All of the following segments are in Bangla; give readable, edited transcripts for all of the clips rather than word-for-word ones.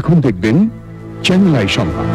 এখন দেখবেন চ্যানেল আই সংবাদ।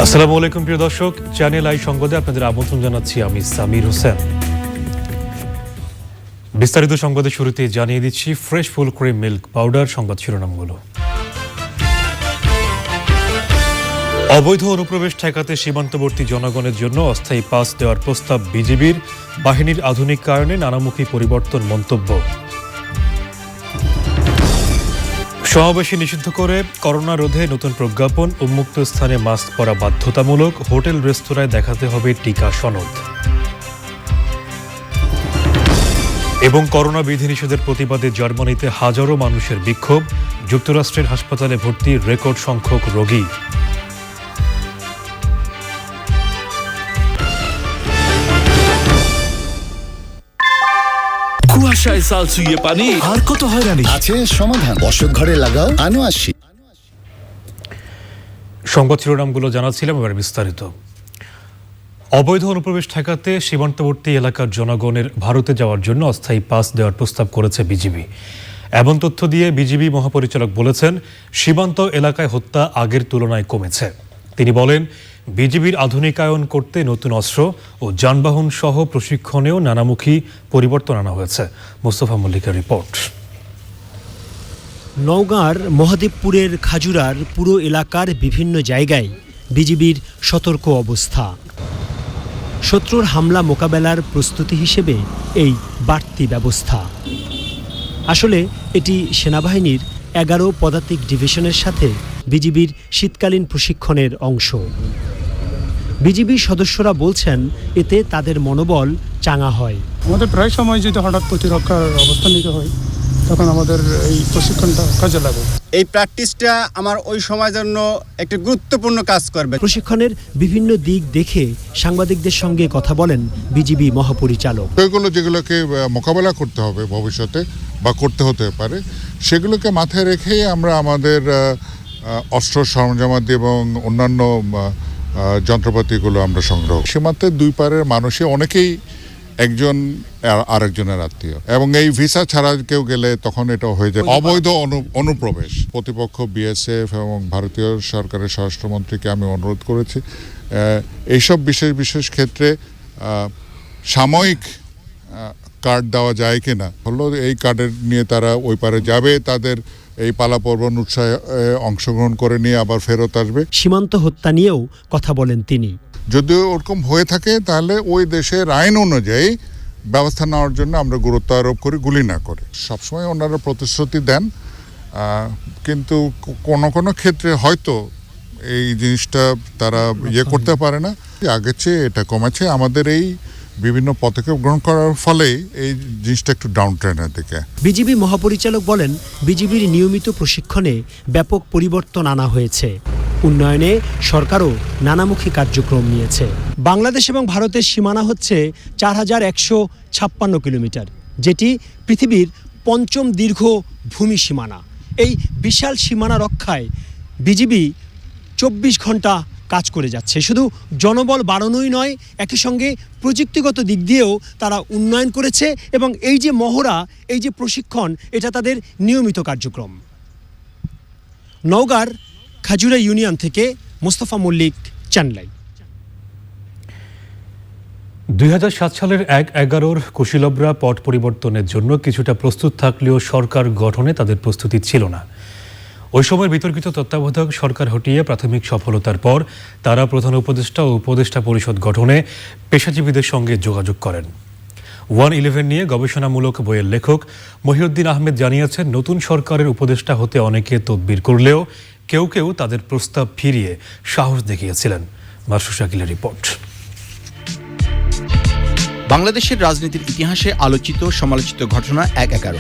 আসসালামু আলাইকুম প্রিয় দর্শক, চ্যানেল আই সংবাদে আপনাদের আমন্ত্রণ জানাচ্ছি আমি সামির হোসেন। বিস্তারিত সংবাদের শুরুতে জানিয়ে দিচ্ছি fresh full cream milk powder সংবাদ শিরোনামগুলো। অবৈধ অনুপ্রবেশ ঠেকাতে সীমান্তবর্তী জনগণের জন্য অস্থায়ী পাস দেওয়ার প্রস্তাব বিজিবির, বাহিনীর আধুনিকায়নে নানামুখী পরিবর্তন মন্তব্য। সমাবেশে নিষিদ্ধ করে করোনা রোধে নতুন প্রজ্ঞাপন, উন্মুক্ত স্থানে মাস্ক পরা বাধ্যতামূলক, হোটেল রেস্তোরাঁয় দেখাতে হবে টিকা সনদ। এবং করোনা বিধিনিষেধের প্রতিবাদে জার্মানিতে হাজারো মানুষের বিক্ষোভ, যুক্তরাষ্ট্রের হাসপাতালে ভর্তি রেকর্ড সংখ্যক রোগী। কুয়াশায় সাল ছুঁয়ে পানি আর কত হয়রানি আছে সমাধান। বসত ঘরে লাগাও আনো আসি। সংবাদ শিরোনামগুলো জানাচ্ছিলাম, এবার বিস্তারিত। অবৈধ অনুপ্রবেশ ঠেকাতে সীমান্তবর্তী এলাকার জনগণের ভারতে যাওয়ার জন্য অস্থায়ী পাস দেওয়ার প্রস্তাব করেছে বিজিবি। এমন তথ্য দিয়ে বিজিবি মহাপরিচালক বলেছেন, সীমান্ত এলাকায় হত্যা আগের তুলনায় কমেছে। তিনি বলেন, বিজিবির আধুনিকায়ন করতে নতুন অস্ত্র ও যানবাহন সহ প্রশিক্ষণেও নানামুখী পরিবর্তন আনা হয়েছে। মোস্তফা মল্লিকের রিপোর্ট। নওগাঁর মহাদেবপুরের খাজুরার পুরো এলাকার বিভিন্ন জায়গায় বিজিবির সতর্ক অবস্থা। শত্রুর হামলা মোকাবেলার প্রস্তুতি হিসেবে এই বাড়তি ব্যবস্থা। আসলে এটি সেনাবাহিনীর 11 পদাতিক ডিভিশনের সাথে বিজিবির শীতকালীন প্রশিক্ষণের অংশ। বিজিবি সদস্যরা বলছেন, এতে তাদের মনোবল চাঙা হয়। আমাদের প্রায় সময় যদি হঠাৎ প্রতিরক্ষার অবস্থা নিতে হয়, তখন আমাদের এই প্রশিক্ষণটা কাজে লাগে। এই প্র্যাকটিসটা আমার ওই সময়ের জন্য একটা গুরুত্বপূর্ণ কাজ করবে। প্রশিক্ষণের বিভিন্ন দিক দেখে সাংবাদিকদের সঙ্গে কথা বলেন বিজিবি মহাপরিচালক। এগুলো যেগুলোকে মোকাবেলা করতে হবে ভবিষ্যতে বা করতে হতে পারে, সেগুলোকে মাথায় রেখেই আমরা আমাদের অস্ত্র সরঞ্জামাদি এবং অন্যান্য যন্ত্রপাতিগুলো আমরা সংগ্রহ। সীমান্তের দুই পারের মানুষই অনেকেই একজন আরেকজনের আত্মীয়, এবং এই ভিসা ছাড়া কেউ গেলে তখন এটা হয়ে যায় অবৈধ অনুপ্রবেশ। প্রতিপক্ষ বিএসএফ এবং ভারতীয় সরকারের স্বরাষ্ট্রমন্ত্রীকে আমি অনুরোধ করেছি, এইসব বিশেষ বিশেষ ক্ষেত্রে সাময়িক কার্ড দেওয়া যায় কিনা। হলো এই কার্ডের নিয়ে তারা ওই পারে যাবে, তাদের এই পালাপর্বণ উৎসাহে অংশগ্রহণ করে নিয়ে আবার ফেরত আসবে। সীমান্ত হত্যা নিয়েও কথা বলেন তিনি। যদি ওরকম হয়ে থাকে, তাহলে ওই দেশের আইন অনুযায়ী ব্যবস্থা নেওয়ার জন্য আমরা গুরুত্ব আরোপ করি, গুলি না করে। সবসময় ওনারা প্রতিশ্রুতি দেন, কিন্তু কোনো কোনো ক্ষেত্রে হয়তো এই জিনিসটা তারা করতে পারে না। আগের চেয়ে এটা কমেছে। আমাদের এই বিভিন্ন পদক্ষেপ গ্রহণ করার ফলে এই জিনিসটা একটু ডাউন ট্রেনের দিকে। বিজিবি মহাপরিচালক বলেন, বিজিবির নিয়মিত প্রশিক্ষণে ব্যাপক পরিবর্তন আনা হয়েছে। উন্নয়নে সরকারও নানামুখী কার্যক্রম নিয়েছে। বাংলাদেশ এবং ভারতের সীমানা হচ্ছে 4156 কিলোমিটার, যেটি পৃথিবীর 5ম দীর্ঘ ভূমি সীমানা। এই বিশাল সীমানা রক্ষায় বিজিবি 24 ঘন্টা কাজ করে যাচ্ছে। শুধু জনবল বাড়ানোই নয়, একই সঙ্গে প্রযুক্তিগত দিক দিয়েও তারা উন্নয়ন করেছে, এবং এই যে মহড়া, এই যে প্রশিক্ষণ, এটা তাদের নিয়মিত কার্যক্রম। নওগাঁর খাজুরা ইউনিয়ন থেকে মোস্তফা মল্লিক, চ্যানেল আই। 2007 সালের 1/11 কুশীলবরা পট পরিবর্তনের জন্য কিছুটা প্রস্তুত থাকলেও সরকার গঠনে তাদের প্রস্তুতি ছিল না। ওই সময় বিতর্কিত তত্ত্বাবধায়ক সরকার হটিয়ে প্রাথমিক সফলতার পর তারা প্রধান উপদেষ্টা ও উপদেষ্টা পরিষদ গঠনে পেশাজীবীদের সঙ্গে যোগাযোগ করেন। 111 নিয়ে গবেষণামূলক বইয়ের লেখক মহিউদ্দিন আহমেদ জানিয়েছেন, নতুন সরকারের উপদেষ্টা হতে অনেকে তদবির করলেও কেউ কেউ তাদের প্রস্তাব ফিরিয়ে সাহস দেখিয়েছিলেন। মাসুদ শাকিলের রিপোর্ট। বাংলাদেশের রাজনীতির ইতিহাসে আলোচিত সমালোচিত ঘটনা ১/১১।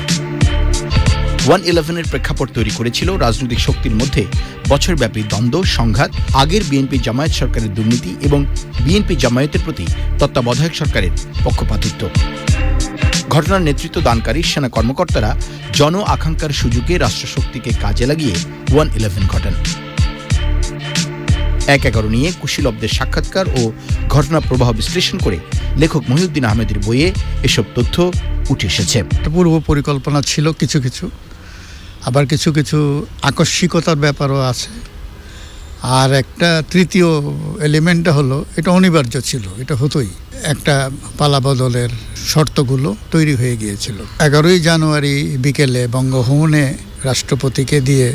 1/11-এর প্রেক্ষাপট তৈরি করেছিল রাজনৈতিক শক্তির মধ্যে বছরব্যাপী দ্বন্দ্ব, সংঘাত, আগের বিএনপি জামায়াত সরকারের দুর্নীতি এবং বিএনপি জামায়াতের প্রতি তত্ত্বাবধায়ক সরকারের পক্ষপাতিত্ব। ঘটনার নেতৃত্ব দানকারী সেনা কর্মকর্তারা জন আকাঙ্ক্ষার সুযোগে রাষ্ট্রশক্তিকে কাজে লাগিয়ে 1/11 ঘটান। ১/১১ নিয়ে কুশীলবদের সাক্ষাৎকার ও ঘটনা প্রবাহ বিশ্লেষণ করে লেখক মহিউদ্দিন আহমেদের বইয়ে এসব তথ্য উঠে এসেছে। পূর্ব পরিকল্পনা ছিল কিছু কিছু, আবার কিছু কিছু আকস্মিকতার ব্যাপারও আছে। আর একটা তৃতীয় এলিমেন্টটা হলো এটা অনিবার্য ছিল, এটা হতোই। একটা পালাবদলের শর্তগুলো তৈরি হয়ে গিয়েছিল। 11ই জানুয়ারি বিকেলে বঙ্গভবনে রাষ্ট্রপতিকে দিয়ে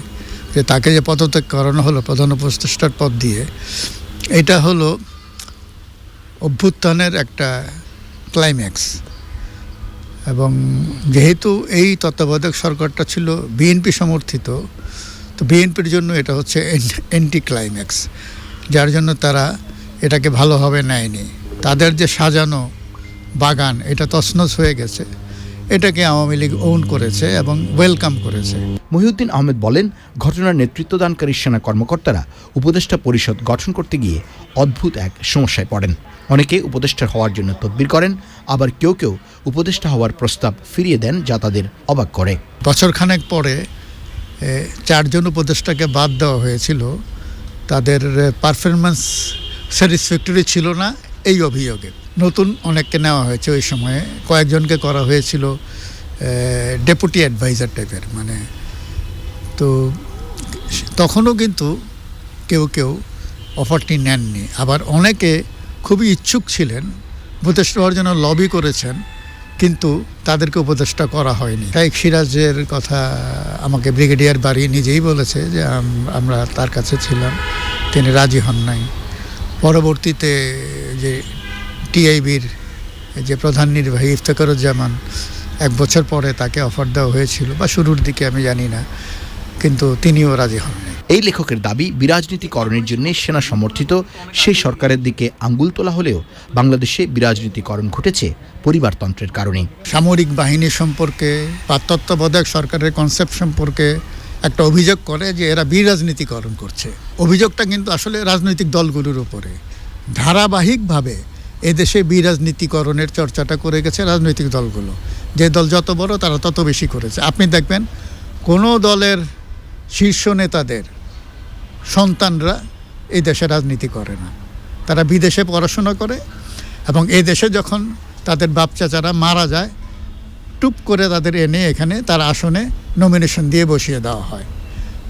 যে তাকে যে পদত্যাগ করানো হলো প্রধান উপদেষ্টার পদ দিয়ে, এটা হলো অভ্যুত্থানের একটা ক্লাইম্যাক্স। এবং যেহেতু এই তত্ত্বাবধায়ক সরকারটা ছিল বিএনপি সমর্থিত, তো বিএনপির জন্য এটা হচ্ছে অ্যান্টি ক্লাইম্যাক্স, যার জন্য তারা এটাকে ভালোভাবে নেয়নি। তাদের যে সাজানো বাগান এটা তছনছ হয়ে গেছে, এটাকে আওয়ামী লীগ ওন করেছে এবং ওয়েলকাম করেছে। মহিউদ্দিন আহমেদ বলেন, ঘটনার নেতৃত্বদানকারী সেনা কর্মকর্তারা উপদেষ্টা পরিষদ গঠন করতে গিয়ে অদ্ভুত এক সমস্যায় পড়েন। অনেকে উপদেষ্টা হওয়ার জন্য তদবির করেন, আবার কেউ কেউ উপদেষ্টা হওয়ার প্রস্তাব ফিরিয়ে দেন, যা তাদের অবাক করে। বছরখানেক পরে 4 জন উপদেষ্টাকে বাদ দেওয়া হয়েছিল, তাদের পারফরমেন্স স্যাটিসফ্যাক্টরি ছিল না এই অভিযোগে। নতুন অনেককে নেওয়া হয়েছে, ওই সময়ে কয়েকজনকে করা হয়েছিল ডেপুটি অ্যাডভাইজার টাইপের, মানে তো তখনও কিন্তু কেউ কেউ অফারটি নেননি। আবার অনেকে খুবই ইচ্ছুক ছিলেন, উপদেষ্টা হওয়ার জন্য লবি করেছেন, কিন্তু তাদেরকে উপদেষ্টা করা হয়নি। শাইখ সিরাজের কথা আমাকে ব্রিগেডিয়ার বাড়ি নিজেই বলেছে যে আমরা তার কাছে ছিলাম, তিনি রাজি হন নাই। পরবর্তীতে যে টিআইবির যে প্রধান নির্বাহী ইফতেখারুজ্জামান 1 বছর পরে তাকে অফার দেওয়া হয়েছিল, বা শুরুর দিকে আমি জানি না, কিন্তু তিনিও রাজি হননি। এই লেখকের দাবি, বিরাজনীতিকরণের জন্য সেনা সমর্থিত সেই সরকারের দিকে আঙ্গুল তোলা হলেও বাংলাদেশে বিরাজনীতিকরণ ঘটেছে পরিবারতন্ত্রের কারণে। সামরিক বাহিনী সম্পর্কে বা তত্ত্বাবধায়ক সরকারের কনসেপ্ট সম্পর্কে একটা অভিযোগ করে যে এরা বিরাজনীতিকরণ করছে। অভিযোগটা কিন্তু আসলে রাজনৈতিক দলগুলোর উপরে। ধারাবাহিকভাবে এদেশে বিরাজনীতিকরণের চর্চাটা করে গেছে রাজনৈতিক দলগুলো। যে দল যত বড় তারা তত বেশি করেছে। আপনি দেখবেন কোনো দলের শীর্ষ নেতাদের সন্তানরা এই দেশে রাজনীতি করে না, তারা বিদেশে পড়াশোনা করে, এবং এই দেশে যখন তাদের বাপ চাচারা মারা যায়, টুপ করে তাদের এনে এখানে তার আসনে নমিনেশন দিয়ে বসিয়ে দেওয়া হয়।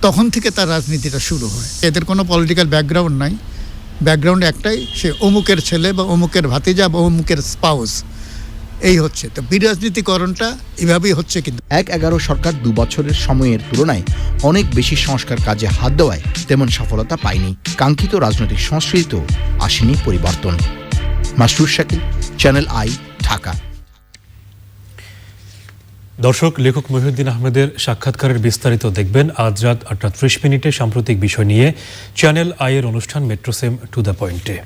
তখন থেকে তার রাজনীতিটা শুরু হয়। এদের কোনো পলিটিক্যাল ব্যাকগ্রাউন্ড নাই, ব্যাকগ্রাউন্ড একটাই, সে অমুকের ছেলে বা অমুকের ভাতিজা বা অমুকের স্পাউস। এই হচ্ছে তো বিরাজনীতিকরণটা এভাবেই হচ্ছে। কিন্তু ১/১১ সরকার 2 বছরের সময়ের তুলনায় অনেক বেশি সংস্কার কাজে হাত দেওয়ায় তেমন সফলতা পায়নি। কাঙ্ক্ষিত রাজনৈতিক সংস্কৃতিতেও আসেনি পরিবর্তন। Masrur Shakil, channel I, Dhaka. দর্শক, লেখক মহিউদ্দিন আহমেদের সাক্ষাৎকারের বিস্তারিত দেখবেন আজ রাত 8:30 সাম্প্রতিক বিষয় নিয়ে চ্যানেল আই এর অনুষ্ঠান মেট্রোসেম টু দ্য পয়েন্টে।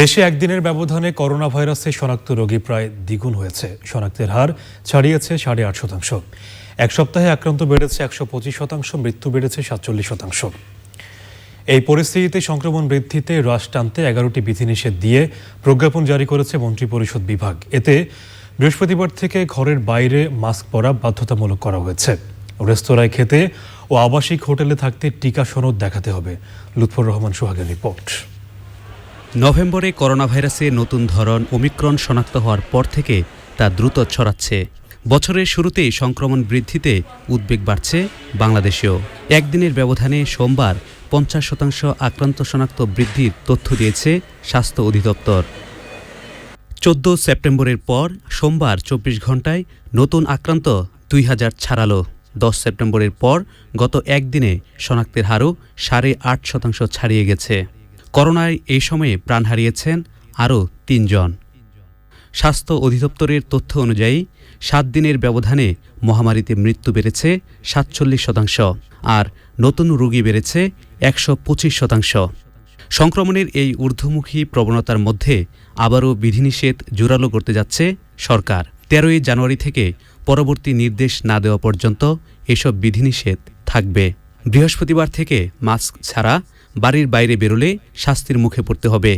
দেশে একদিনের ব্যবধানে করোনা ভাইরাসে শনাক্ত রোগী প্রায় দ্বিগুণ হয়েছে। শনাক্তের হার ছাড়িয়েছে 8.5%। এক সপ্তাহে আক্রান্ত বেড়েছে 125%, মৃত্যু বেড়েছে 47%। এই পরিস্থিতিতে সংক্রমণ বৃদ্ধিতে হ্রাস টানতে 11টি বিধিনিষেধ দিয়ে প্রজ্ঞাপন জারি করেছে মন্ত্রিপরিষদ বিভাগ। এতে বৃহস্পতিবার থেকে ঘরের বাইরে মাস্ক পরা বাধ্যতামূলক করা হয়েছে। রেস্তোরাঁয় খেতে ও আবাসিক হোটেলে থাকতে টিকা সনদ দেখাতে হবে। লুৎফর রহমান সোহাগের রিপোর্ট। নভেম্বরে করোনা ভাইরাসের নতুন ধরন ওমিক্রন শনাক্ত হওয়ার পর থেকে তা দ্রুত ছড়াচ্ছে। বছরের শুরুতেই সংক্রমণ বৃদ্ধিতে উদ্বেগ বাড়ছে বাংলাদেশেও। একদিনের ব্যবধানে সোমবার 50% আক্রান্ত শনাক্ত বৃদ্ধির তথ্য দিয়েছে স্বাস্থ্য অধিদপ্তর। 14 সেপ্টেম্বরের পর সোমবার 24 ঘণ্টায় নতুন আক্রান্ত 2000 ছাড়ালো। 10 সেপ্টেম্বরের পর গত একদিনে শনাক্তের হারও 8.5% ছাড়িয়ে গেছে। করোনায় এই সময়ে প্রাণ হারিয়েছেন আরও 3 জন। স্বাস্থ্য অধিদপ্তরের তথ্য অনুযায়ী 7 দিনের ব্যবধানে মহামারীতে মৃত্যু বেড়েছে 47%, আর নতুন রোগী বেড়েছে 125%। সংক্রমণের এই ঊর্ধ্বমুখী প্রবণতার মধ্যে আবারও বিধিনিষেধ জোরালো করতে যাচ্ছে সরকার। 13ই জানুয়ারি থেকে পরবর্তী নির্দেশ না দেওয়া পর্যন্ত এসব বিধিনিষেধ থাকবে। বৃহস্পতিবার থেকে মাস্ক ছাড়া বাড়ির বাইরে বেরোলে শাস্তির মুখে পড়তে হবে।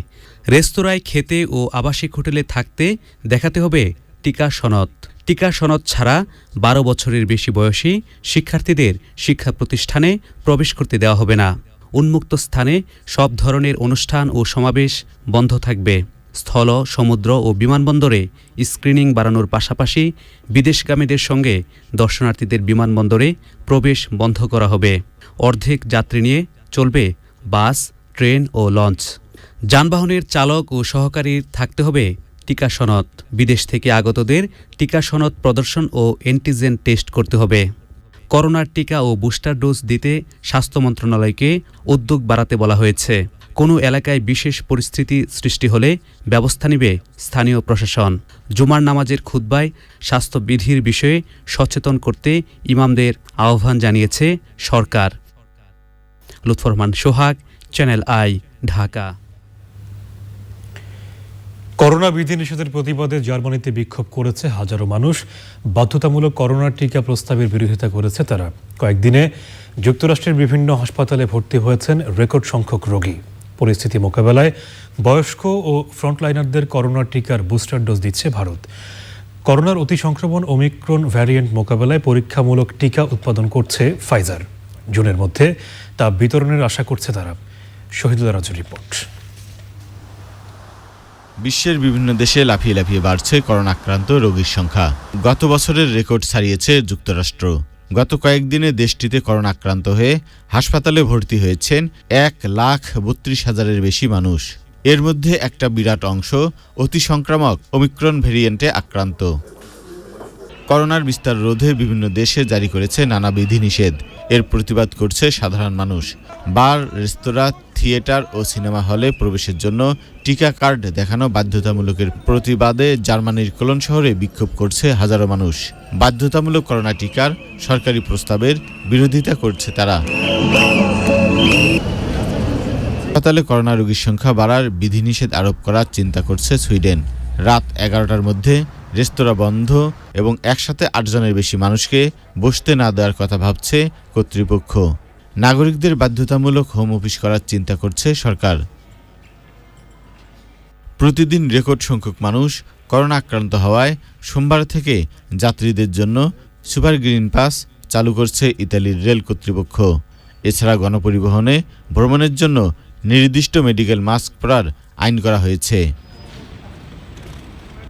রেস্তোরাঁয় খেতে ও আবাসিক হোটেলে থাকতে দেখাতে হবে টিকা সনদ। টিকা সনদ ছাড়া 12 বছরের বেশি বয়সী শিক্ষার্থীদের শিক্ষা প্রতিষ্ঠানে প্রবেশ করতে দেওয়া হবে না। উন্মুক্ত স্থানে সব ধরনের অনুষ্ঠান ও সমাবেশ বন্ধ থাকবে। স্থল, সমুদ্র ও বিমানবন্দরে স্ক্রিনিং বাড়ানোর পাশাপাশি বিদেশগামীদের সঙ্গে দর্শনার্থীদের বিমানবন্দরে প্রবেশ বন্ধ করা হবে। অর্ধেক যাত্রী নিয়ে চলবে বাস, ট্রেন ও লঞ্চ। যানবাহনের চালক ও সহকারীর থাকতে হবে টিকা সনদ। বিদেশ থেকে আগতদের টিকা সনদ প্রদর্শন ও অ্যান্টিজেন টেস্ট করতে হবে। করোনার টিকা ও বুস্টার ডোজ দিতে স্বাস্থ্য মন্ত্রণালয়কে উদ্যোগ বাড়াতে বলা হয়েছে। কোনো এলাকায় বিশেষ পরিস্থিতি সৃষ্টি হলে ব্যবস্থা নেবে স্থানীয় প্রশাসন। জুমার নামাজের খুতবায় স্বাস্থ্যবিধির বিষয়ে সচেতন করতে ইমামদের আহ্বান জানিয়েছে সরকার। লুৎফর রহমান সোহাগ, চ্যানেল আই, ঢাকা। করোনা বিধিনিষেধের প্রতিবাদে জার্মানিতে বিক্ষোভ করেছে হাজারো মানুষ। বাধ্যতামূলক করোনার টিকা প্রস্তাবের বিরোধিতা করেছে তারা। কয়েকদিনে যুক্তরাষ্ট্রের বিভিন্ন হাসপাতালে ভর্তি হয়েছেন রেকর্ড সংখ্যক রোগী। পরিস্থিতি মোকাবেলায় বয়স্ক ও ফ্রন্টলাইনারদের করোনার টিকার বুস্টার ডোজ দিচ্ছে ভারত। করোনার অতি সংক্রমণ ওমিক্রন ভ্যারিয়েন্ট মোকাবেলায় পরীক্ষামূলক টিকা উৎপাদন করছে ফাইজার। জুনের মধ্যে তা বিতরণের আশা করছে তারা। শহীদুল্লাহ রাজুর রিপোর্ট। বিশ্বের বিভিন্ন দেশে লাফিয়ে লাফিয়ে বাড়ছে করোনা আক্রান্ত রোগীর সংখ্যা। গত বছরের রেকর্ড ছাড়িয়েছে যুক্তরাষ্ট্র। গত কয়েকদিনে দেশটিতে করোনা আক্রান্ত হয়ে হাসপাতালে ভর্তি হয়েছেন 1,32,000-এর বেশি মানুষ। এর মধ্যে একটা বিরাট অংশ অতি সংক্রামক ওমিক্রন ভ্যারিয়েন্টে আক্রান্ত। করোনার বিস্তার রোধে বিভিন্ন দেশে জারি করেছে নানা বিধিনিষেধ। এর প্রতিবাদ করছে সাধারণ মানুষ। বার, রেস্তোরাঁ, থিয়েটার ও সিনেমা হলে প্রবেশের জন্য টিকা কার্ড দেখানো বাধ্যতামূলকের প্রতিবাদে জার্মানির কোলন শহরে বিক্ষোভ করছে হাজারো মানুষ। বাধ্যতামূলক করোনা টিকার সরকারি প্রস্তাবের বিরোধিতা করছে তারা। হাসপাতালে করোনা রোগীর সংখ্যা বাড়ার বিধিনিষেধ আরোপ করার চিন্তা করছে সুইডেন। রাত 11টার মধ্যে রেস্তোরাঁ বন্ধ এবং একসাথে 8 জনের বেশি মানুষকে বসতে না দেওয়ার কথা ভাবছে কর্তৃপক্ষ। নাগরিকদের বাধ্যতামূলক হোম অফিস করার চিন্তা করছে সরকার। প্রতিদিন রেকর্ড সংখ্যক মানুষ করোনা আক্রান্ত হওয়ায় সোমবার থেকে যাত্রীদের জন্য সুপার গ্রিন পাস চালু করছে ইতালির রেল কর্তৃপক্ষ। এছাড়া গণপরিবহনে ভ্রমণের জন্য নির্দিষ্ট মেডিকেল মাস্ক পরার আইন করা হয়েছে।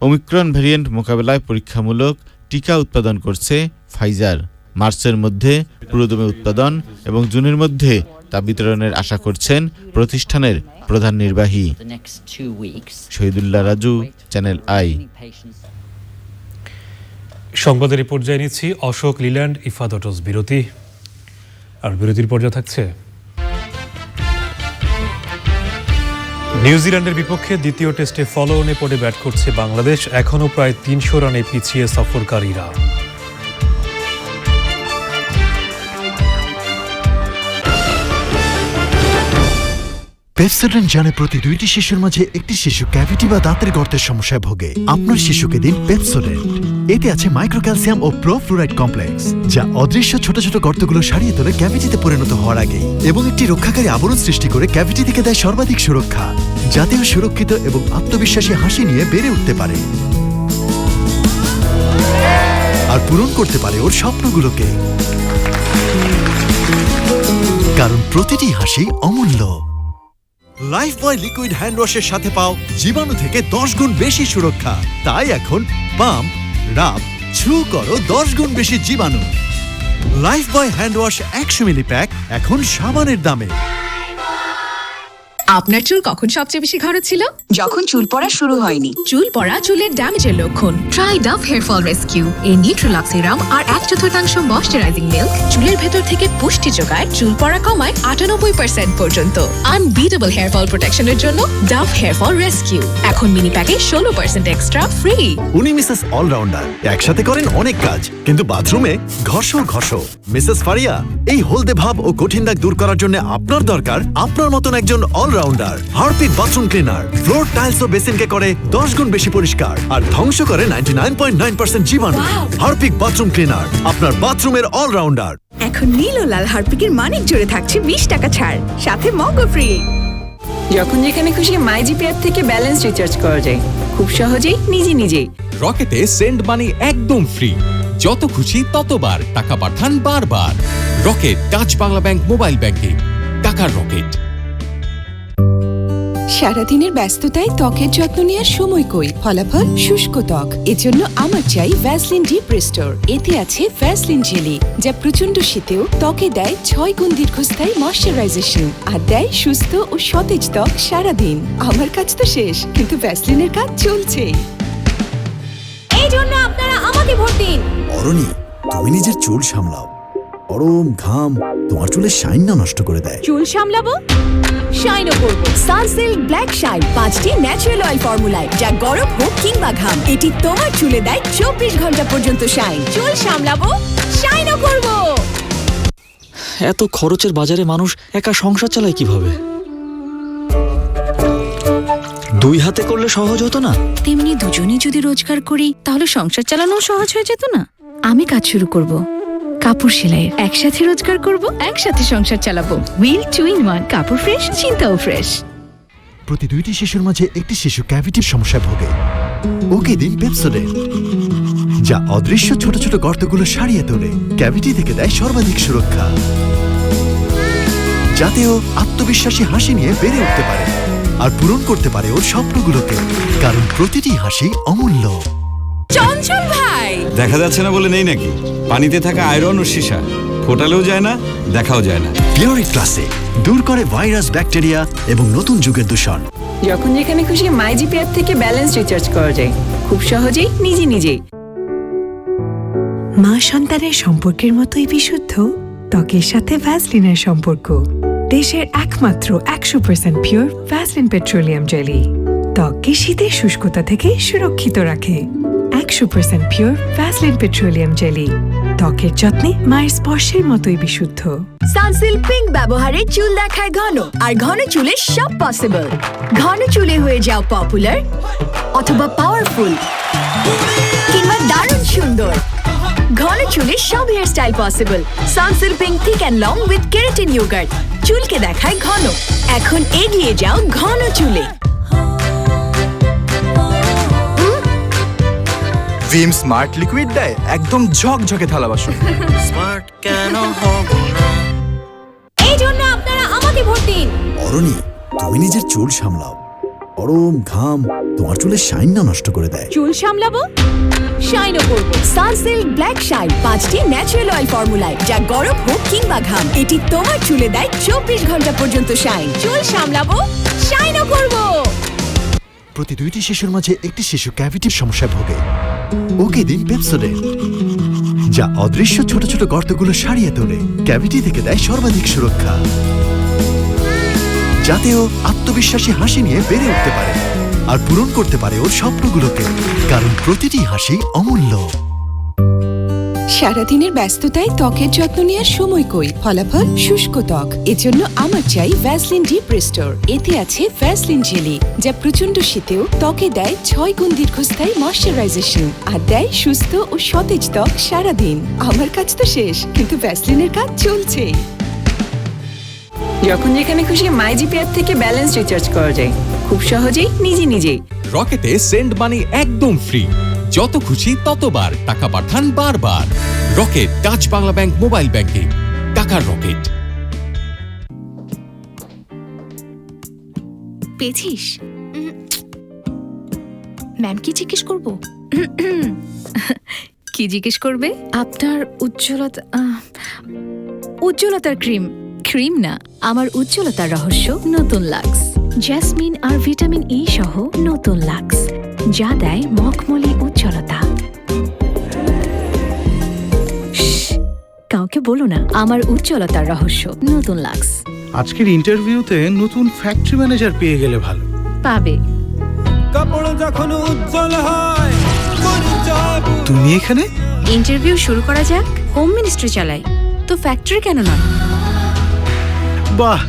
ওমিক্রন ভ্যারিয়েন্ট মোকাবেলায় পরীক্ষামূলক টিকা উৎপাদন করছে ফাইজার। মার্চের মধ্যে পুরোদমে উৎপাদন এবং জুনের মধ্যে তা বিতরণের আশা করছেন প্রতিষ্ঠানের প্রধান নির্বাহী। Shahidullah Raju, channel I. সংবাদের রিপোর্ট জানিয়েছি অশোক লিল্যান্ড ইফাদটস বিরতি। আর বিরতির পর্যায়ে থাকছে নিউজিল্যান্ডের বিপক্ষে দ্বিতীয় টেস্টে ফলো অনে পড়ে ব্যাট করছে বাংলাদেশ। এখনও প্রায় 300 রানে পিছিয়ে সফরকারীরা। পেপসোডেন্ট জানে প্রতি 2টি শিশুর মাঝে একটি শিশু ক্যাভিটি বা দাঁতের গর্তের সমস্যায় ভোগে। আপনার শিশুকে দিন পেপসোডেন্ট। এতে আছে মাইক্রোক্যালসিয়াম ও প্রোফ্লুরাইড কমপ্লেক্স, যা অদৃশ্য ছোট ছোট গর্তগুলো সারিয়ে তোলে ক্যাভিটিতে পরিণত হওয়ার আগে, এবং একটি রক্ষাকারী আবরণ সৃষ্টি করে ক্যাভিটি থেকে দেয় সর্বাধিক সুরক্ষা, যাতে ও সুরক্ষিত এবং আত্মবিশ্বাসী হাসি নিয়ে বেড়ে উঠতে পারে আর পূরণ করতে পারে ওর স্বপ্নগুলোকে। কারণ প্রতিটি হাসি অমূল্য। লাইফবয় লিকুইড হ্যান্ড ওয়াশের সাথে পাও জীবাণু থেকে 10 গুণ বেশি সুরক্ষা। তাই এখন পাম্প, রাব, ছু করো 10 গুণ বেশি জীবাণু। লাইফবয় হ্যান্ড ওয়াশ 100 মিলি প্যাক এখন সাবানের দামে। আপনার চুল কখন সবচেয়ে বেশি ঘন ছিল? যখন চুল পড়া শুরু হয়নি। চুল পড়া চুলের ড্যামেজের লক্ষণ। Try Dove hair fall rescue. এই নিউট্রিলক্স সিরাম আর 1/4 ময়েশ্চারাইজিং মিল্ক চুলের ভেতর থেকে পুষ্টি যোগায়, চুল পড়া কমায় 98% পর্যন্ত। আনবিটেবল হেয়ার ফল প্রোটেকশনের জন্য ডাভ হেয়ার ফল রেস্কিউ এখন মিনি প্যাকে 16% এক্সট্রা ফ্রি। উনি মিসেস অলরাউন্ডার, একসাথে করেন অনেক কাজ, কিন্তু বাথরুমে ঘষো। মিসেস ফারিয়া, এই হলদে ভাব ও কঠিন দাগ দূর করার জন্য আপনার দরকার আপনার মতন একজন allrounder Harpic bathroom cleaner floor tiles ও বেসিনকে করে 10 গুণ বেশি পরিষ্কার আর ধ্বংস করে 99.9% জীবাণু। হারপিক বাথরুম ক্লিনার আপনার বাথরুমের অলরাউন্ডার। এখন নীল ও লাল হারপিকের মানিক জোরে থাকছে 20 টাকা ছাড়, সাথে মগও ফ্রি। যখন যেখানে খুশি মাইজিপি অ্যাপ থেকে ব্যালেন্স রিচার্জ করা যায় খুব সহজেই নিজেই। রকেটে সেন্ড মানি একদম ফ্রি, যত খুশি ততবার টাকা পাঠান বারবার। Rocket touch Bangla bank mobile banking, টাকার রকেট। সারাদিনের ব্যস্ততায় ত্বকের যত্ন নেওয়ার সময় কই, ফলাফল শুষ্ক ত্বক। এজন্য আমার চাই ভ্যাসলিন ডিপ রিস্টোর। এতে আছে ভ্যাসলিন জেলি, যা প্রচন্ড শীতেও ত্বকে দেয় 6 গুণ দীর্ঘস্থায়ী ময়শ্চারাইজেশন আর দেয় সুস্থ ও সতেজ ত্বক সারাদিন। আমার কাজ তো শেষ, কিন্তু ভ্যাসলিনের কাজ চলছে। এই জন্য আপনারা আমাকে ভোট দিন। অরণি, তুমি নিজের চুল সামলাও। গরম ঘাম তোমার চুলের শাইন না নষ্ট করে দেয়। চুল সামলাবো, শাইনও করবো। সানসিল্ক ব্ল্যাক শাইন 5টি ন্যাচারাল অয়েল ফর্মুলায়, যা গরম হোক কিংবা ঘাম, এটি তোমার চুলে দেয় 24 ঘন্টা পর্যন্ত শাইন। চুল সামলাবো, শাইনও করবো। এত খরচের বাজারে মানুষ একা সংসার চালায় কিভাবে? 2 হাতে করলে সহজ হতো না? তেমনি দুজনেই যদি রোজগার করি তাহলে সংসার চালানো সহজ হয়ে যেত না? আমি কাজ শুরু করব, কাপড় সেলাইয়ের। একসাথে রোজগার করব, একসাথে সংসার চালাবো। হুইল 2 in 1, কাপড় ফ্রেশ, চিন্তাও ফ্রেশ। প্রতি 2টি শিশুর মাঝে একটি শিশু ক্যাভিটির সমস্যায় ভোগে। ওকে দিন পেপসোডেন্ট, যা অদৃশ্য ছোট ছোট গর্তগুলো সারিয়ে তোলে, ক্যাভিটি থেকে দেয় সর্বাধিক সুরক্ষা, যাতে ও আত্মবিশ্বাসী হাসি নিয়ে বেড়ে উঠতে পারে আর পূরণ করতে পারে ওর স্বপ্নগুলোকে, কারণ প্রতিটি হাসি অমূল্য। চঞ্চল ভাই, দেখা যাচ্ছে না বলে নেই নাকি? পানিতে থাকা আয়রন ও সীসা ফোটালেও যায় না, দেখাও যায় না। পিওরিক ক্লাসে দূর করে ভাইরাস, ব্যাকটেরিয়া এবং নতুন যুগের দূষণ। যখন যেখানে খুশি মাইজিপি অ্যাপ থেকে ব্যালেন্স রিচার্জ করা যায় খুব সহজেই নিজেই। মা সন্তানের সম্পর্কের মতোই বিশুদ্ধ ত্বকের সাথে ভ্যাসলিনের সম্পর্ক। দেশের একমাত্র 100% পিওর ভ্যাসলিন পেট্রোলিয়াম জেলি ত্বককে শীতের শুষ্কতা থেকে সুরক্ষিত রাখে। 100% পিওর ভ্যাসলিন পেট্রোলিয়াম জেলি, ত্বকের যত্নে মায়ের স্পর্শের মতোই বিশুদ্ধ। সানসিল্ক পিঙ্ক ব্যবহারে চুল দেখায় ঘন, আর ঘন চুলে সব পসিবল। ঘন চুলে হয়ে যাও পপুলার, অথবা পাওয়ারফুল, কিংবা দারুণ সুন্দর। ঘন চুলে সব hair style possible. Sunsilk pink thick and long with keratin yoghurt চুলকে দেখায় ঘন। এখন এগিয়ে যাও ঘন চুলে। ভিম স্মার্ট লিকুইড দেয় একদম ঝকঝকে থালা বাসন। স্মার্ট কেন হব না? এই জন্য আপনারা আমাকে ভোট দিন। অরণি, তুমি নিজের চুল সামলাও। গরম ঘাম তোমার চুলের শাইন না নষ্ট করে দেয়। চুল সামলাবো, শাইনও করবো। সানসিল্ক ব্ল্যাক শাইন 5টি ন্যাচারাল অয়েল ফর্মুলায়, যা গরম হোক কিংবা ঘাম, এটি তোমার চুলে দেয় 24 ঘন্টা পর্যন্ত শাইন। চুল সামলাবো, শাইনও করবো। প্রতি 2টি শিশুর মাঝে একটি শিশু ক্যাভিটির সমস্যায় ভোগে। ওকে দিন পেপসোডেন্ট, যা অদৃশ্য ছোট ছোট গর্তগুলো সারিয়ে তোলে, ক্যাভিটি থেকে দেয় সর্বাধিক সুরক্ষা, যাতে ও আত্মবিশ্বাসী হাসি নিয়ে বেড়ে উঠতে পারে আর পূরণ করতে পারে ওর স্বপ্নগুলোকে, কারণ প্রতিটি হাসি অমূল্য। সারাদিনের ব্যস্ততায় ত্বকের যত্ন নেওয়ার সময় কই, ফলাফল শুষ্ক ত্বক। এজন্য আমার চাই ভ্যাসলিন ডিপ রিস্টোর। এতে আছে ভ্যাসলিন জেলি, যা প্রচন্ড শীতেও ত্বকে দেয় 6 গুণ দীর্ঘস্থায়ী ময়শ্চারাইজেশন আর দেয় সুস্থ ও সতেজ ত্বক সারাদিন। আমার কাজ তো শেষ, কিন্তু ভ্যাসলিনের কাজ চলছে। যখন যেখানে খুশি মাইজিপি অ্যাপ থেকে ব্যালেন্স রিচার্জ করা যায় খুব সহজেই নিজেই। রকেটে সেন্ড মানি একদম ফ্রি, যত খুশি ততবার টাকা পাঠান বারবার। Rocket touch Bangla bank mobile banking, টাকার রকেট। পেয়েছিস? ম্যাম কি জিজ্ঞেস করব? কি জিজ্ঞেস করবে? আপনার উজ্জ্বলতার ক্রিম। ক্রিম না, আমার উজ্জ্বলতার রহস্য নতুন লাক্স। জেসমিন আর ভিটামিন ই সহ নতুন লাক্স, যা দেয় মখমলি উজ্জ্বলতা। কাউকে বলো না আমার উজ্জ্বলতার রহস্য নতুন লাক্স। আজকের ইন্টারভিউতে নতুন ফ্যাক্টরি ম্যানেজার পেয়ে গেলে ভালো। পাবে। কাপড় যখন উজ্জ্বল হয়। তুমি এখানে? ইন্টারভিউ শুরু করা যাক। হোম মিনিস্ট্রি চালাই তো ফ্যাক্টরি কেন নয়? বাহ,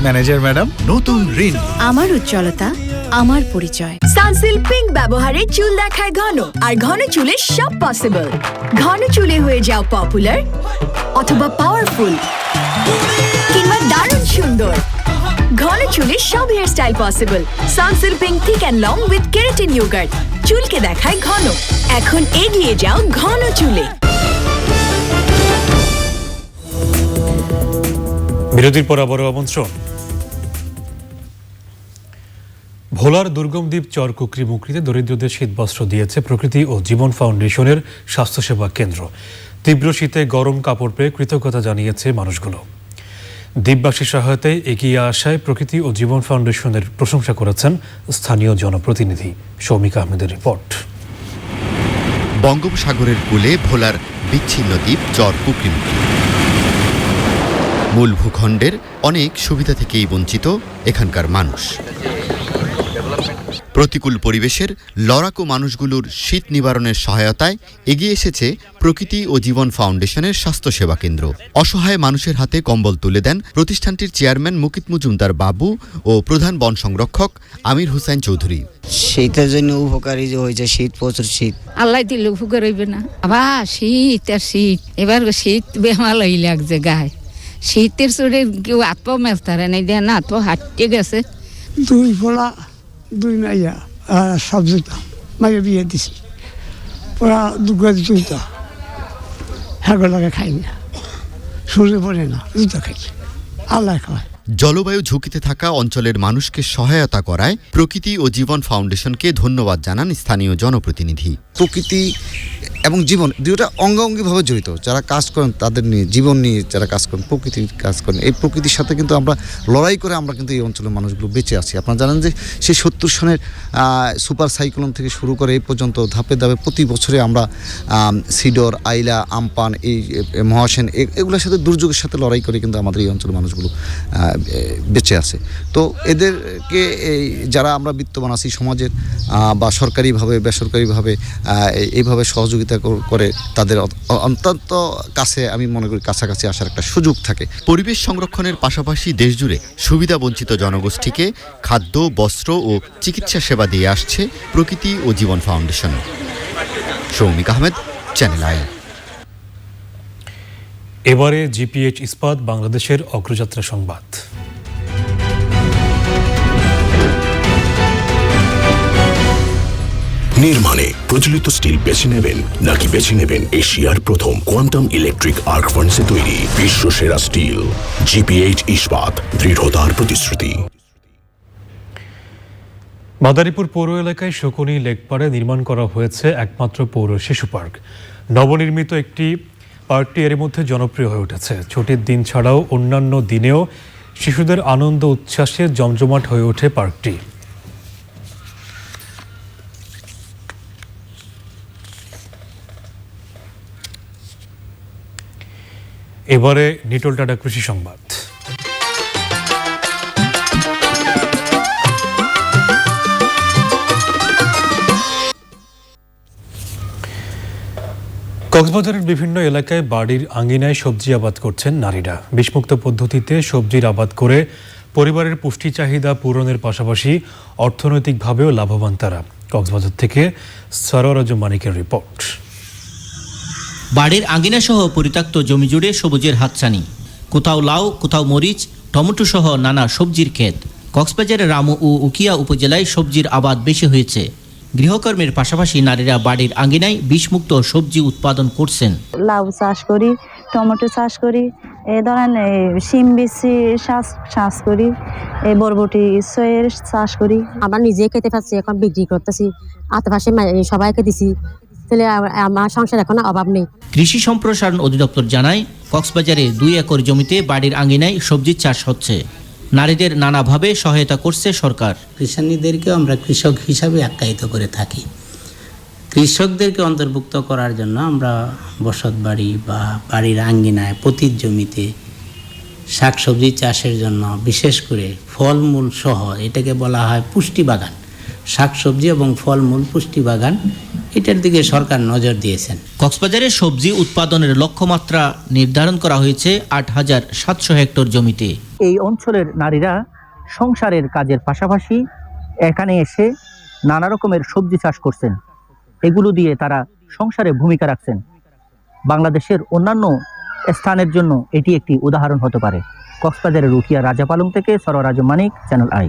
ম্যানেজার ম্যাডাম, নতুন ঋণ। আমার উজ্জ্বলতা আমার পরিচয়। সানসিল্ক পিঙ্ক ব্যবহারে চুল দেখায় ঘন, আর ঘন চুলে সব পসিবল। ঘন চুলে হয়ে যাও পপুলার অথবা পাওয়ারফুল কিংবা দারুণ সুন্দর। ঘন চুলে সব hair style possible. Sunsilk pink thick and long with keratin yoghurt চুলকে দেখায় ঘন। এখন এগিয়ে যাও ঘন চুলে। বিরতির পর আবারও আমন্ত্রণ। ভোলার দুর্গম দ্বীপ চর কুকরিমুকরিতে দরিদ্রদের শীতবস্ত্র দিয়েছে প্রকৃতি ও জীবন ফাউন্ডেশনের স্বাস্থ্যসেবা কেন্দ্র। তীব্র শীতে গরম কাপড় পেয়ে কৃতজ্ঞতা জানিয়েছে মানুষগুলো। দ্বীপবাসীর সহায়তায় এগিয়ে আসায় প্রকৃতি ও জীবন ফাউন্ডেশনের প্রশংসা করেছেন স্থানীয় জনপ্রতিনিধি। শৌমিকা আহমেদের রিপোর্ট। বঙ্গোপসাগরের কূলে ভোলার বিচ্ছিন্ন দ্বীপ চর কুকরিমুকরি। মূল ভূখণ্ডের অনেক সুবিধা থেকেই বঞ্চিত এখানকার মানুষ। প্রতিকূল পরিবেশের লড়াকু মানুষগুলোর শীত নিবারণের সহায়তায় এগিয়ে এসেছে প্রকৃতি ও জীবন ফাউন্ডেশনের স্বাস্থ্যসেবা কেন্দ্র। অসহায় মানুষের হাতে কম্বল তুলে দেন প্রতিষ্ঠানটির চেয়ারম্যান মুকিত মজুমদার বাবু ও প্রধান বন সংরক্ষক আমির হোসেন চৌধুরী। শীতের জন্য উপকারী যে হয়েছে, শীত প্রচুর শীত, আল্লাহ দিলে উপকার হইবে না। আবার শীত আর শীত, এবার শীত বেমালই লাগছে গায়ে। শীতের চোরে কেউ আত্ম মেলতারে নাই দেয় না, আত্ম হাঁটতে গেছে। 2 ফোলা 2 মাইয়া সব জুতা মাইয়া বিয়ে দিছি, ওরা 2 গাছ জুতা হ্যাগোলাকে খাই না, সূর্য পড়ে না, জুতা খাই আল্লাহ খাওয়ায়। জলবায়ু ঝুঁকিতে থাকা অঞ্চলের মানুষকে সহায়তা করায় প্রকৃতি ও জীবন ফাউন্ডেশনকে ধন্যবাদ জানান স্থানীয় জনপ্রতিনিধি। প্রকৃতি এবং জীবন দুটোটা অঙ্গাঙ্গিভাবে জড়িত। যারা কাজ করেন তাদের নিয়ে, জীবন নিয়ে যারা কাজ করেন, প্রকৃতির কাজ করেন, এই প্রকৃতির সাথে কিন্তু আমরা লড়াই করে আমরা কিন্তু এই অঞ্চলের মানুষগুলো বেঁচে আছি। আপনারা জানেন যে সেই 70 সনের সুপার সাইক্লোন থেকে শুরু করে এই পর্যন্ত ধাপে ধাপে প্রতি বছরে আমরা সিডর, আইলা, আমপান, এই মহাসেন এগুলোর সাথে দুর্যোগের সাথে লড়াই করে কিন্তু আমাদের এই অঞ্চলের মানুষগুলো বেঁচে আছে। তো এদেরকে যারা আমরা বিত্তবান আছি সমাজের বা সরকারিভাবে বেসরকারিভাবে এইভাবে সহযোগিতা করে তাদের অত্যন্ত কাছে, আমি মনে করি কাছাকাছি আসার একটা সুযোগ থাকে। পরিবেশ সংরক্ষণের পাশাপাশি দেশজুড়ে সুবিধা বঞ্চিত জনগোষ্ঠীকে খাদ্য, বস্ত্র ও চিকিৎসা সেবা দিয়ে আসছে প্রকৃতি ও জীবন ফাউন্ডেশন। শৌমিক আহমেদ, চ্যানেল আই। এবারে জিপিএইচ ইস্পাত বাংলাদেশের অগ্রযাত্রা সংবাদ। নির্মাণে প্রচলিত স্টিল বেছে নেবেন নাকি বেছে নেবেন এশিয়ার প্রথম কোয়ান্টাম ইলেকট্রিক আর্ক ফার্নেসে তৈরি বিশ্বসেরা স্টিল? জিপিএইচ ইস্পাত, দৃঢ়তার প্রতিশ্রুতি। মাদারীপুর পৌর এলাকায় শকুনি লেকপাড়ে নির্মাণ করা হয়েছে একমাত্র পৌর শিশু পার্ক। নবনির্মিত একটি পার্কটি এর মধ্যে জনপ্রিয় হয়ে উঠেছে। ছুটির দিন ছাড়াও অন্যান্য দিনেও শিশুদের আনন্দ উচ্ছ্বাসে জমজমাট হয়ে ওঠে পার্কটি। এবারে নিটোল টাটা কৃষি সংবাদ। কক্সবাজারের বিভিন্ন এলাকায় বাড়ির আঙিনায় সবজি আবাদ করছেন নারীরা। বিষমুক্ত পদ্ধতিতে সবজির আবাদ করে পরিবারের পুষ্টি চাহিদা পূরণের পাশাপাশি অর্থনৈতিকভাবেও লাভবান তারা। কক্সবাজার থেকে সরোয়ারাজ মানিকের রিপোর্ট। বাড়ির আঙিনা সহ পরিত্যক্ত জমি জুড়ে সবুজের হাতছানি, কোথাও লাউ, কোথাও মরিচ, টমেটো সহ নানা সবজির ক্ষেত। কক্সবাজারের রামু ও উকিয়া উপজেলায় সবজির আবাদ বেশি হয়েছে। গৃহকর্মের পাশাপাশি নারীরা বাড়ির আঙিনায় বিষমুক্ত সবজি উৎপাদন করছেন। লাউ চাষ করি, টমেটো চাষ করি, এই ধরেন শিম বিচি চাষ করি, এই বরবটি সয়ের চাষ করি। আমরা নিজে খেতে পাচ্ছি, এখন বিক্রি করতেছি, আশেপাশে সবাইকে দিছি, তাহলে আমার সংসার এখন অভাব নেই। কৃষি সম্প্রসারণ অধিদপ্তর জানায়, কক্সবাজারে 2 একর জমিতে বাড়ির আঙিনায় সবজির চাষ হচ্ছে। নারীদের নানাভাবে সহায়তা করছে সরকার। কৃষানীদেরকেও আমরা কৃষক হিসাবে আখ্যায়িত করে থাকি। কৃষকদেরকে অন্তর্ভুক্ত করার জন্য আমরা বসত বাড়ি বা বাড়ির আঙ্গিনায় প্রতি জমিতে শাকসবজি চাষের জন্য বিশেষ করে ফলমূল সহ, এটাকে বলা হয় পুষ্টি বাগান, শাকসবজি এবং ফলমূল পুষ্টি বাগান, এটার দিকে সরকার নজর দিয়েছেন। কক্সবাজারে সবজি উৎপাদনের লক্ষ্যমাত্রা নির্ধারণ করা হয়েছে ৮,৭০০ হেক্টর জমিতে। এই অঞ্চলের নারীরা সংসারের কাজের পাশাপাশি এখানে এসে নানা রকমের সবজি চাষ করছেন, এগুলো দিয়ে তারা সংসারে ভূমিকা রাখছেন। বাংলাদেশের অন্যান্য স্থানের জন্য এটি একটি উদাহরণ হতে পারে। কক্সবাজারের রুকিয়া রাজাপালং থেকে সরোয়ার আজম মানিক, চ্যানেল আই।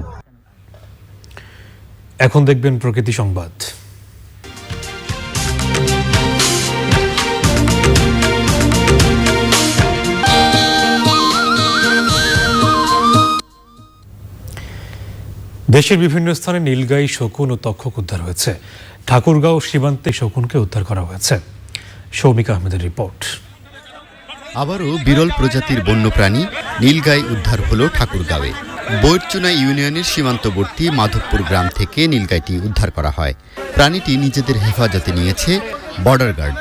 এখন দেখবেন প্রকৃতি সংবাদ। দেশের বিভিন্ন স্থানে নীলগাই, শকুন ও তক্ষক উদ্ধার হয়েছে। ঠাকুরগাঁও সীমান্তে শকুনকে উদ্ধার করা হয়েছে। সৌমিক আহমেদের রিপোর্ট। আবারও বিরল প্রজাতির বন্যপ্রাণী নীলগাই উদ্ধার হলো ঠাকুরগাঁওয়ে। বৈরচুনা ইউনিয়নের সীমান্তবর্তী মাধবপুর গ্রাম থেকে নীলগাইটি উদ্ধার করা হয়। প্রাণীটি নিজেদের হেফাজতে নিয়েছে বর্ডার গার্ড।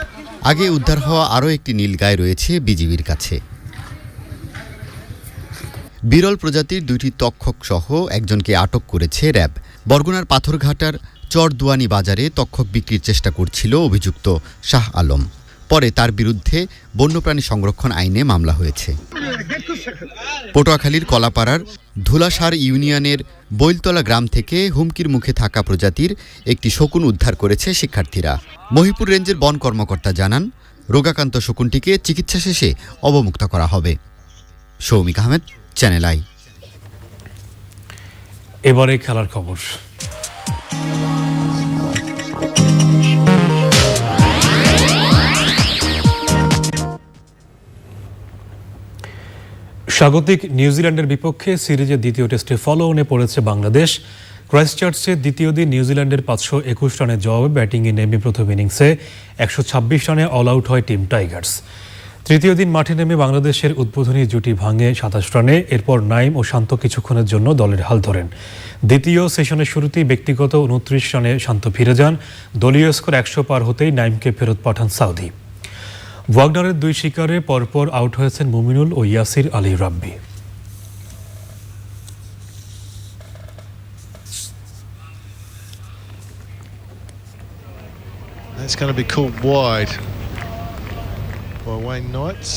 আগে উদ্ধার হওয়া আরও একটি নীলগাই রয়েছে বিজিবির কাছে। বিরল প্রজাতির 2টি তক্ষক সহ একজনকে আটক করেছে র্যাব। বরগুনার পাথরঘাটার চরদুয়ানি বাজারে তক্ষক বিক্রির চেষ্টা করছিল অভিযুক্ত শাহ আলম। পরে তার বিরুদ্ধে বন্যপ্রাণী সংরক্ষণ আইনে মামলা হয়েছে। পটুয়াখালীর কলাপাড়ার ধুলাসার ইউনিয়নের বৈলতলা গ্রাম থেকে হুমকির মুখে থাকা প্রজাতির একটি শকুন উদ্ধার করেছে শিক্ষার্থীরা। মহিপুর রেঞ্জের বন কর্মকর্তা জানান, রোগাক্রান্ত শকুনটিকে চিকিৎসা শেষে অবমুক্ত করা হবে। সৌমিক আহমেদ, চ্যানেল আই। এবারে খেলার খবর। স্বাগতিক নিউজিল্যান্ডের বিপক্ষে সিরিজের দ্বিতীয় টেস্টে ফলো-অনে পড়েছে বাংলাদেশ। ক্রাইস্টচার্চে দ্বিতীয় দিন নিউজিল্যান্ডের ৫২১ রানের জবাবে ব্যাটিংয়ে নেমে প্রথম ইনিংসে ১২৬ রানে অল আউট হয় টিম টাইগার্স। তৃতীয় দিন মাঠে নেমে বাংলাদেশের উদ্বোধনী জুটি ভাঙে ২৭ রানে। এরপর নাইম ও শান্ত কিছুক্ষণের জন্য দলের হাল ধরেন। দ্বিতীয় সেশনের শুরুতেই ব্যক্তিগত ২৯ রানে শান্ত ফিরে যান। দলীয় স্কোর ১০০ পার হতেই নাইমকে ফেরত পাঠান সাউদি। ওয়াগনারের 2 শিকারে পরপর আউট হয়েছেন মুমিনুল ও ইয়াসির আলী রাব্বি। That's going to be called wide by Wayne Knights.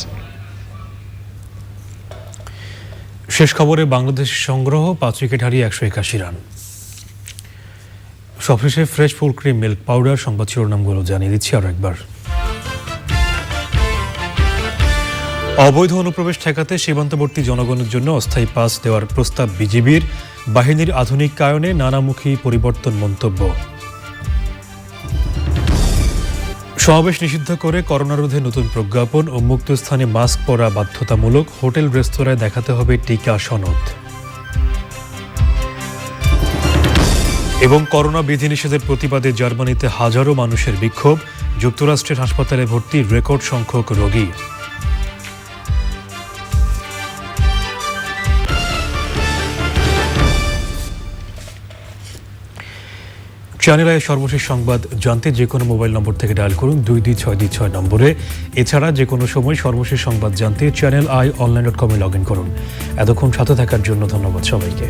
শেষ খবরে বাংলাদেশের সংগ্রহ 5 উইকেট হারিয়ে 181 রান। সবশেষে fresh full cream milk powder. সংবাদ শিরোনামগুলো জানিয়ে দিচ্ছি আরো একবার। অবৈধ অনুপ্রবেশ ঠেকাতে সীমান্তবর্তী জনগণের জন্য অস্থায়ী পাস দেওয়ার প্রস্তাব বিজিবির। বাহিনীর আধুনিকায়নে নানামুখী পরিবর্তন মন্তব্য। সমাবেশ নিষিদ্ধ করে করোনা রোধে নতুন প্রজ্ঞাপন ও মুক্ত স্থানে মাস্ক পরা বাধ্যতামূলক। হোটেল রেস্তোরাঁয় দেখাতে হবে টিকা সনদ। এবং করোনা বিধিনিষেধের প্রতিবাদে জার্মানিতে হাজারো মানুষের বিক্ষোভ। যুক্তরাষ্ট্রের হাসপাতালে ভর্তি রেকর্ড সংখ্যক রোগী। চ্যানেল আই সর্বশেষ সংবাদ জানতে যে কোনো মোবাইল নম্বর থেকে ডায়াল করুন 222626 নম্বরে। এছাড়া যে কোনো সময় সর্বশেষ সংবাদ জানতে চ্যানেল আই অনলাইন.com লগ ইন করুন। এতক্ষণ সাথে থাকার জন্য ধন্যবাদ সবাইকে।